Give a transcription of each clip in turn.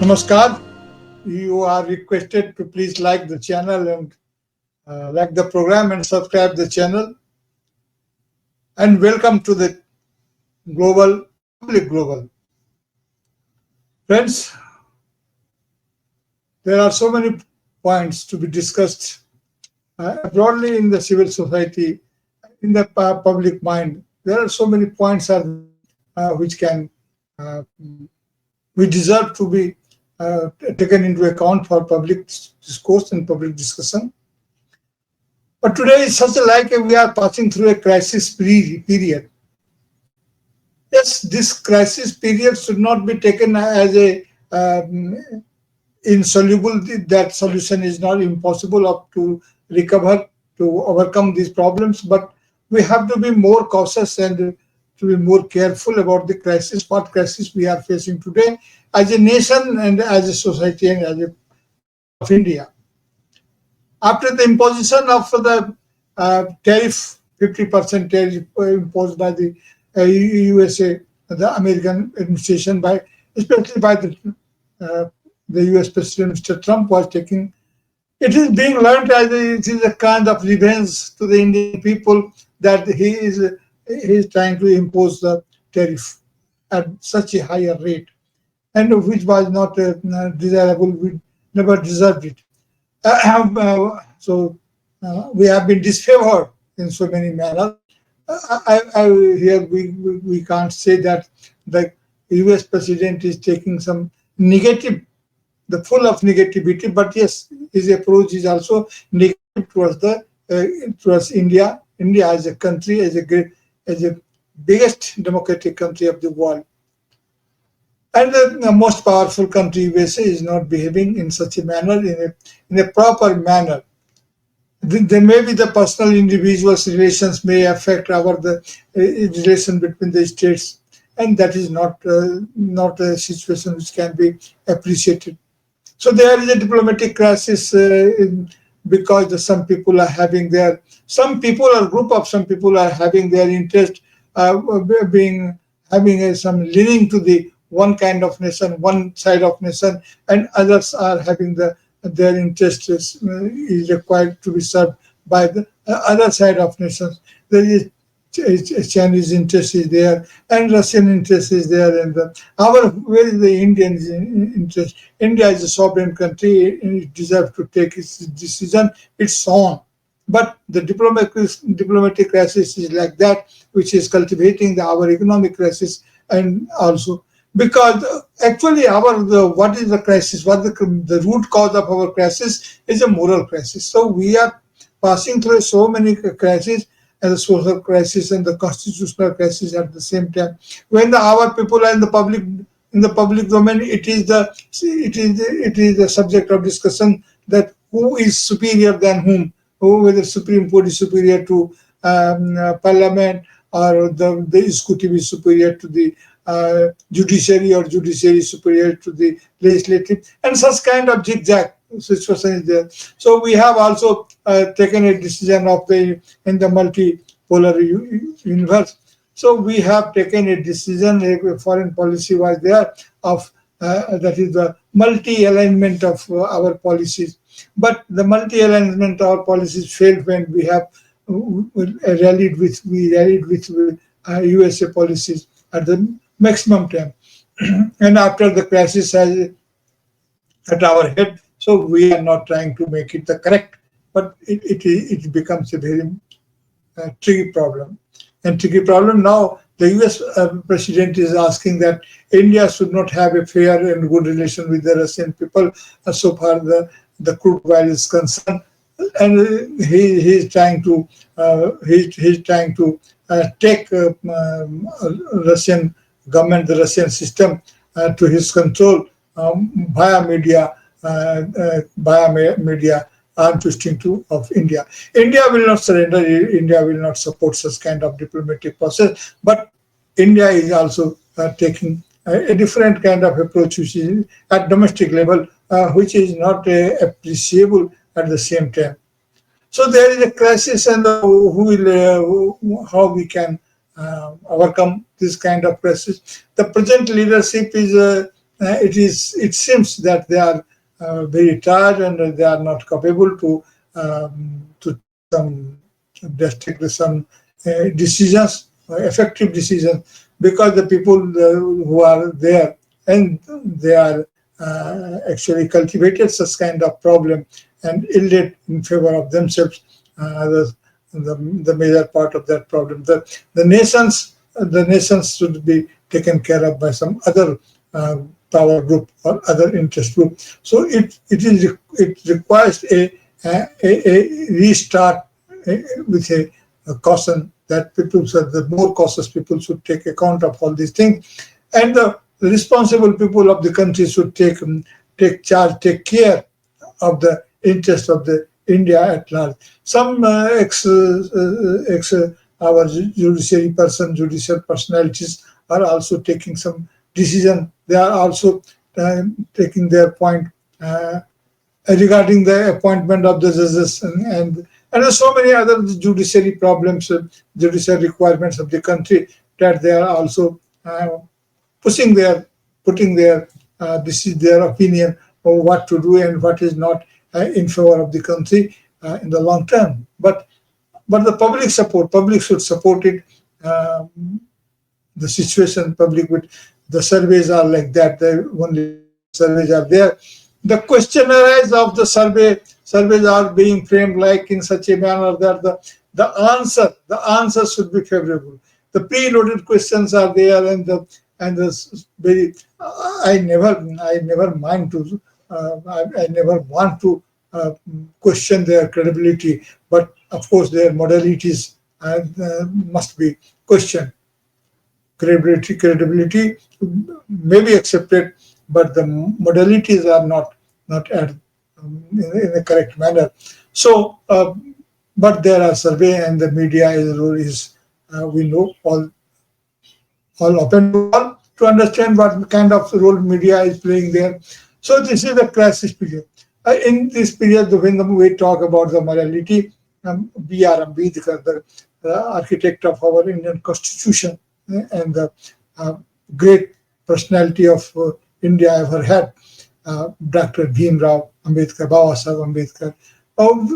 Namaskar. You are requested to please like the channel and like the program and subscribe the channel. And welcome to the public global. Friends, there are so many points to be discussed broadly in the civil society, in the public mind. There are so many points which can uh, we deserve to be taken into account for public discourse and public discussion. But today is such we are passing through a crisis period. Yes, this crisis period should not be taken as a insoluble. That solution is not impossible to recover, to overcome these problems. But we have to be more cautious and to be more careful about the crisis, what crisis we are facing today as a nation and as a society and as a people of India. After the imposition of the tariff, 50% tariff imposed by the USA, the American administration, especially by the US President Mr. Trump was taking, it is being learned as it is a kind of revenge to the Indian people that he is trying to impose the tariff at such a higher rate, and which was not desirable. We never deserved it. So we have been disfavored in so many manners. Here we can't say that the US president is taking some negative, the full of negativity, but yes, his approach is also negative towards India. India as a country, as a biggest democratic country of the world. And the most powerful country, USA, is not behaving in such a manner, in a proper manner. There may be the personal individuals' relations may affect the relation between the states, and that is not a situation which can be appreciated. So there is a diplomatic crisis because some people are having some people are having their interest having some leaning to the one kind of nation, one side of nation, and others are having their interest is required to be served by the other side of nations. There is Chinese interest is there, and Russian interest is there, and where is the Indian interest? India is a sovereign country; it deserves to take its decision its own. But the diplomatic crisis is like that, which is cultivating our economic crisis, and also because actually what is the crisis? What the root cause of our crisis is a moral crisis. So we are passing through so many crises, and the social crisis and the constitutional crisis at the same time. When our people are in the public domain, it is the subject of discussion that who is superior than whom, whether Supreme Court is superior to Parliament, or the executive is superior to the judiciary, or judiciary superior to the legislative, and such kind of zigzag situation is there. So we have also taken a decision in the multipolar universe. So we have taken a decision, a foreign policy was there of that is the multi-alignment of our policies. But the multi-alignment of our policies failed when we have rallied with USA policies at the maximum time. And after the crisis has at our head, so we are not trying to make it the correct, but it becomes a very tricky problem. And tricky problem now, the US president is asking that India should not have a fair and good relation with the Russian people so far the crude oil is concerned, and he is trying to take Russian government, the Russian system to his control via media arm twisting of India. India will not surrender. India will not support such kind of diplomatic process. But India is also taking a different kind of approach, which is at domestic level, which is not appreciable at the same time. So there is a crisis, and how we can overcome this kind of crisis. The present leadership is it seems that they are very tired and they are not capable to take some decisions, effective decisions, because the people who are there, and they are actually cultivated such kind of problem and yielded in favor of themselves the major part of that problem. The nations should be taken care of by some other power group or other interest group. So it requires a restart with a caution that the more cautious people should take account of all these things, and the responsible people of the country should take charge, take care of the interest of the India at large. Some our judicial personalities are also taking some decision. They are also taking their point regarding the appointment of the judges, and there are so many other judiciary problems, judicial requirements of the country, that they are also putting their this is their opinion of what to do and what is not in favor of the country in the long term. But the public should support it. The situation, public with the surveys are like that. The only surveys are there. The questionnaires of the surveys are being framed like in such a manner that the answer should be favorable. The preloaded questions are there, and the very I never mind to I never want to question their credibility, but of course their modalities must be questioned. Credibility may be accepted, but the modalities are not in a correct manner. So, but there are survey, and the media is we know all open to all to understand what kind of role media is playing there. So this is the crisis period. In this period, when we talk about the morality, B.R. Ambedkar, the architect of our Indian Constitution, and the great personality of India ever had, Dr. Bhimrao Ambedkar, Babasaheb Ambedkar.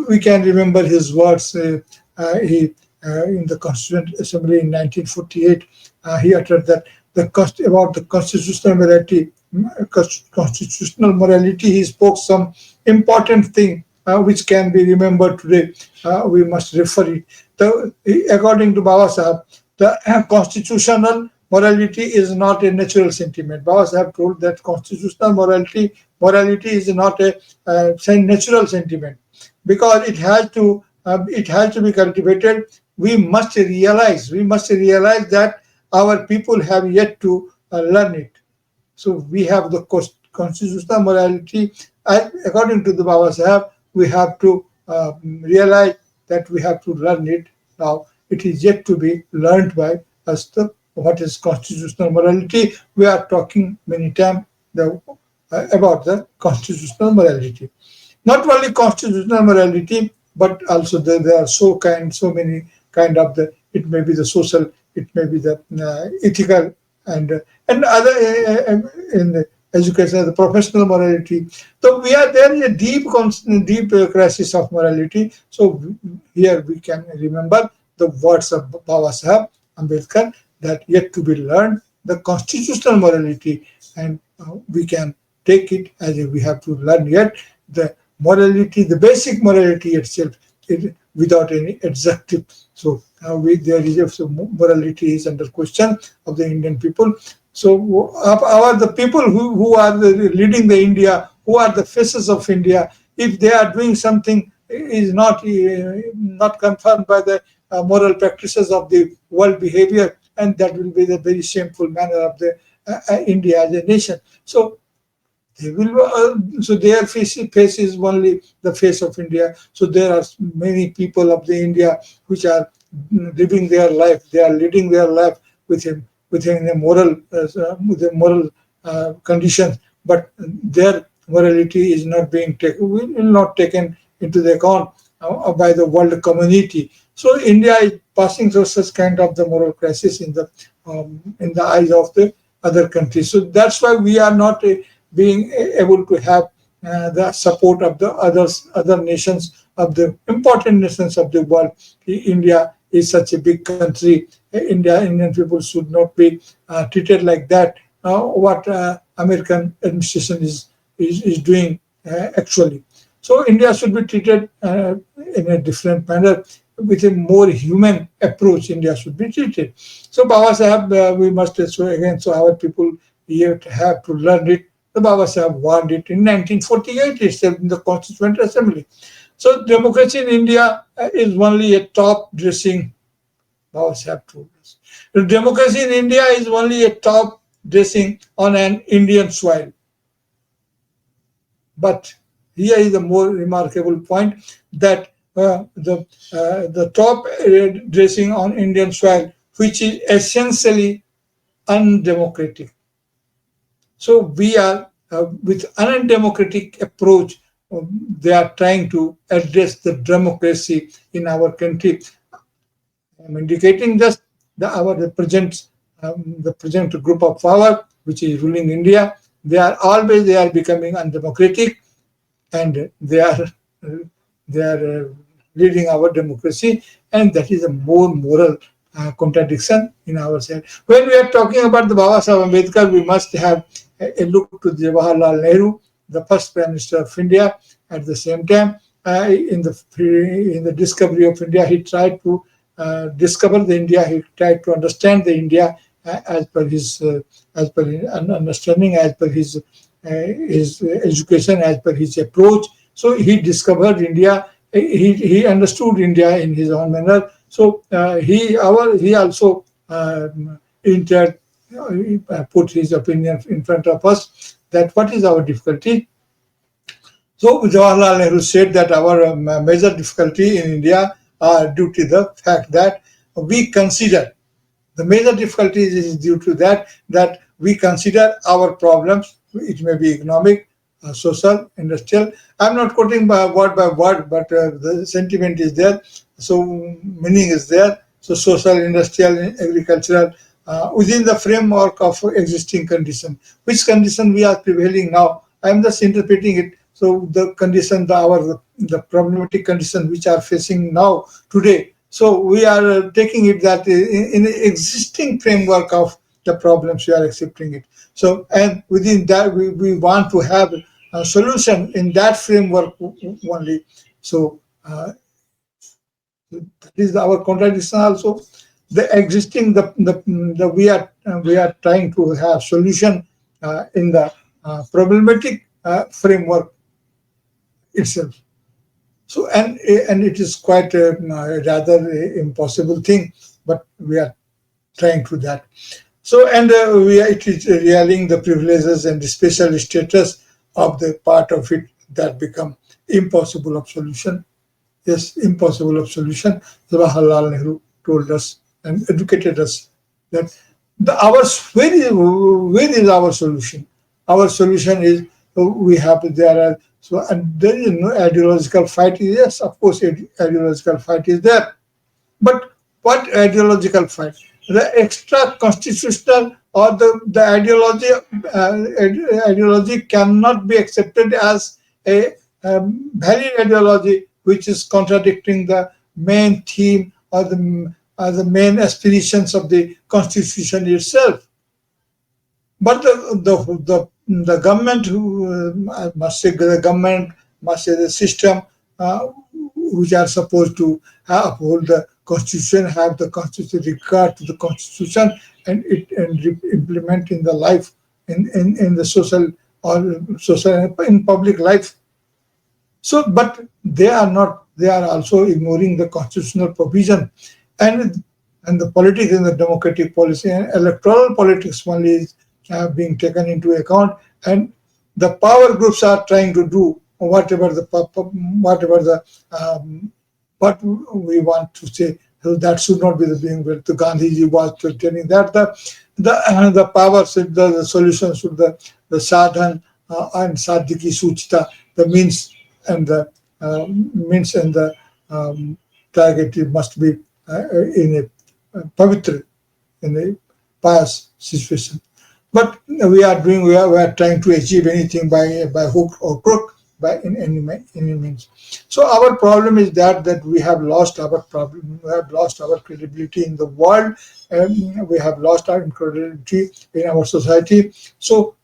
We can remember his words. He in the Constituent Assembly in 1948, he uttered that about the constitutional morality. He spoke some important thing which can be remembered today. We must refer it. According to Babasaheb, the constitutional morality is not a natural sentiment. Babasaheb told that constitutional morality is not a natural sentiment, because it has to be cultivated. We must realize that our people have yet to learn it. So we have the constitutional morality. According to the Babasaheb, we have to realize that we have to learn it. Now it is yet to be learned by us. What is constitutional morality? We are talking many times about the constitutional morality. Not only constitutional morality, but also there are so many kind of it may be the social, it may be the ethical, and other in the education, the professional morality. So we are there in a deep crisis of morality. So here we can remember the words of Babasaheb Ambedkar, that yet to be learned, the constitutional morality, and we can take it as if we have to learn yet the morality, the basic morality itself, without any adjective. So there is morality is under question of the Indian people. So the people who are leading the India, who are the faces of India, if they are doing something is not confirmed by the moral practices of the world behavior, and that will be the very shameful manner of the India as a nation. So they will. So their face is only the face of India. So there are many people of the India which are living their life. They are leading their life within a moral condition, but their morality is not being taken into the account by the world community. So India is passing through such kind of the moral crisis in the eyes of the other countries. So that's why we are not being able to have the support of the other nations, of the important nations of the world. India is such a big country. Indian people should not be treated like that. What American administration is doing actually. So India should be treated in a different manner, with a more human approach. India should be treated. So Baba Sahib, we must so again. So our people here have to learn it. The Baba Sahib warned it in 1948 itself in the Constituent Assembly. So democracy in India is only a top dressing. Baba Sahib told us. Democracy in India is only a top dressing on an Indian soil. But here is the more remarkable point, that the top dressing on Indian soil, which is essentially undemocratic. So we are with undemocratic approach. They are trying to address the democracy in our country. I'm indicating just the present group of power which is ruling India. They are becoming undemocratic, and they are leading our democracy, and that is a more moral contradiction in our side. When we are talking about the Baba Sahib Ambedkar, we must have a look to Jawaharlal Nehru, the first Prime Minister of India. At the same time, in the discovery of India, he tried to discover the India. He tried to understand the India as per his understanding, as per his education, as per his approach. So he discovered India. He understood India in his own manner. So he also put his opinion in front of us, that what is our difficulty. So Jawaharlal Nehru said that our major difficulty in India are due to the fact that we consider, the major difficulty is due to that we consider our problems. It may be economic, social, industrial. I'm not quoting by word, but the sentiment is there. So meaning is there. So social, industrial, agricultural, within the framework of existing condition. Which condition we are prevailing now? I am just interpreting it. So the condition, the problematic condition which are facing now today. So we are taking it that in the existing framework of the problems we are accepting it. So, and within that we want to have a solution in that framework only. So that is our contradiction also. The existing we are trying to have solution in the problematic framework itself. So and it is quite a rather impossible thing, but we are trying to that. So and it is realizing the privileges and the special status of the part of it that become impossible of solution. Yes, impossible of solution. Jawaharlal Nehru told us and educated us that where is our solution? Our solution is there is no ideological fight. Yes, of course, ideological fight is there. But what ideological fight? The extra constitutional or the ideology cannot be accepted as a valid ideology which is contradicting the main theme or the main aspirations of the constitution itself. But the government, must say the government, must say the system, which are supposed to uphold the constitution, have the constitution, regard to the constitution, and implement in the life, in the social or in public life. So, but they are not. They are also ignoring the constitutional provision, and the politics and the democratic policy and electoral politics only is being taken into account, and the power groups are trying to do whatever what we want to say. So that should not be the being built. The Gandhiji was telling that the power should, the solution should, the sadhan and sadhiki suchita, the means and the target must be in a pavitra, in a pious situation. But we are trying to achieve anything by hook or crook, by in any means. So our problem is that we have lost our problem. We have lost our credibility in the world. We have lost our credibility in our society. So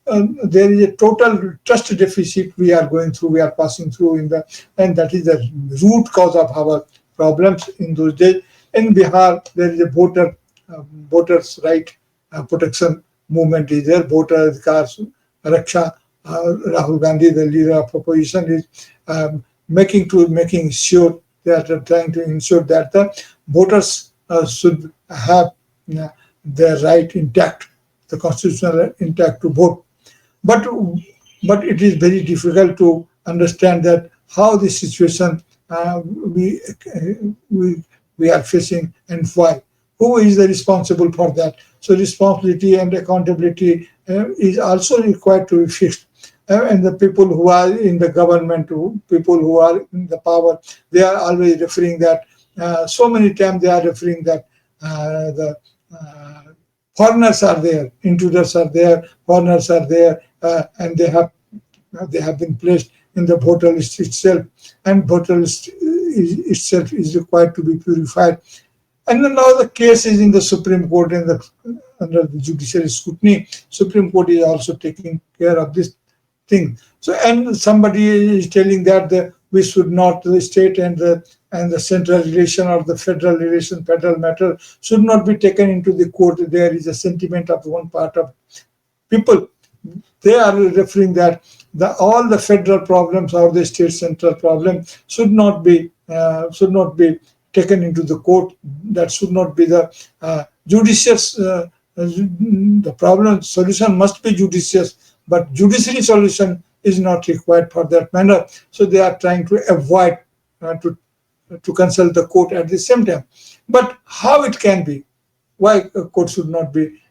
there is a total trust deficit we are going through. We are passing through and that is the root cause of our problems in those days. In Bihar, there is a voters' right protection movement is there. Voter Adhikar Raksha. Rahul Gandhi, the leader of opposition, is making sure that trying to ensure that the voters should have their right intact, the constitutional right intact to vote. But but it is very difficult to understand that how this situation we we are facing and why. Who is the responsible for that? So responsibility and accountability is also required to be fixed. And the people who are in the government, people who are in the power, they are always referring that. So many times they are referring that the foreigners are there, intruders are there, foreigners are there, and they have been placed in the voter list itself, and voter list itself is required to be purified. And then now the case is in the Supreme Court and under the judicial scrutiny. Supreme Court is also taking care of this thing. So, and somebody is telling that we should not, the state and the central relation or the federal relation, federal matter should not be taken into the court. There is a sentiment of one part of people. They are referring that all the federal problems or the state central problem should not be taken into the court. That should not be the judicious. The problem solution must be judicious, but judiciary solution is not required for that matter. So they are trying to avoid to consult the court at the same time. But how it can be? Why a court should not be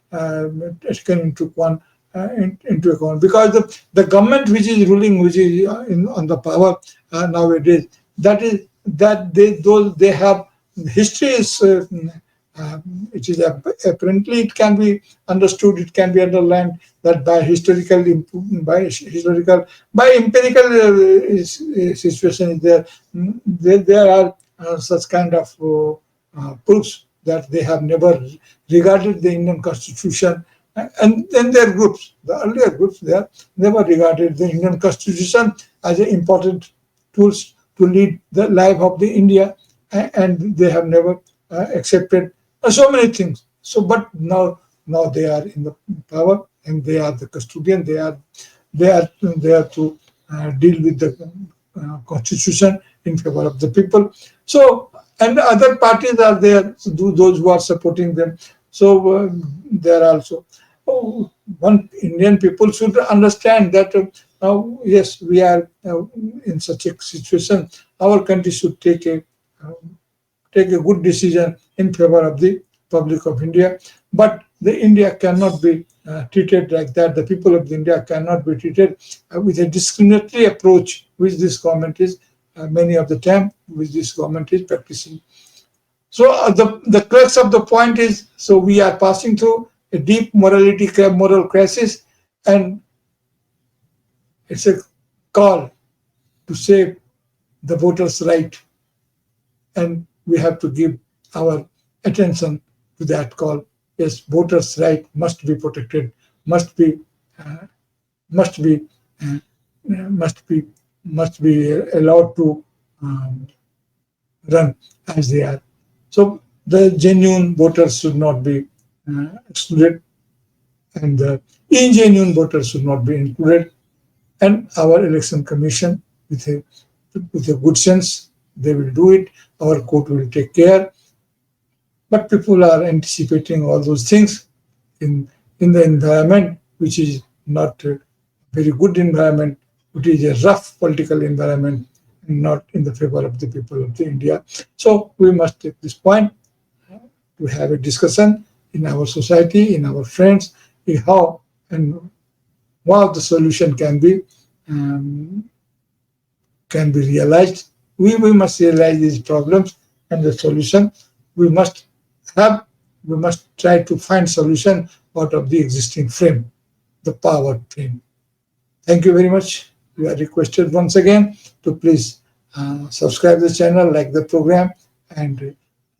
taken into account? Because the government which is ruling, which is on the power nowadays, they have history is. It is apparently it can be understood, it can be underlined that by empirical situation is there. There are such kind of proofs that they have never regarded the Indian Constitution, and then their groups, the earlier groups, they have never regarded the Indian Constitution as an important tools to lead the life of the India, and they have never accepted so many things. So, but now they are in the power and they are the custodian. They are to deal with the constitution in favor of the people. So, and other parties are there, those who are supporting them. So there also. One Indian people should understand that yes, we are in such a situation. Our country should take a good decision in favor of the public of India. But the India cannot be treated like that. The people of India cannot be treated with a discriminatory approach, which this government is, many of the time, which this government is practicing. So the crux of the point is, so we are passing through a deep moral crisis, and it's a call to save the voters' right. And we have to give our attention to that call. Yes, voters' right must be protected, must be allowed to run as they are. So the genuine voters should not be excluded, and the ingenuine voters should not be included. And our election commission, with a good sense, they will do it. Our court will take care. But people are anticipating all those things in the environment, which is not a very good environment. It is a rough political environment, and not in the favor of the people of India. So we must take this point to have a discussion in our society, in our friends, in how and what the solution can be realized. We must realize these problems and the solution. We must try to find solution out of the existing frame. the power train. Thank you very much. You are requested once again to please subscribe the channel, like the program, and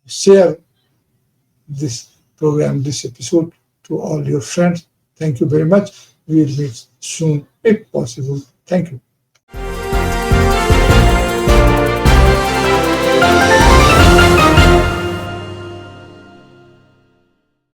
share this program, this episode to all your friends. Thank you very much. We will meet soon if possible. Thank you.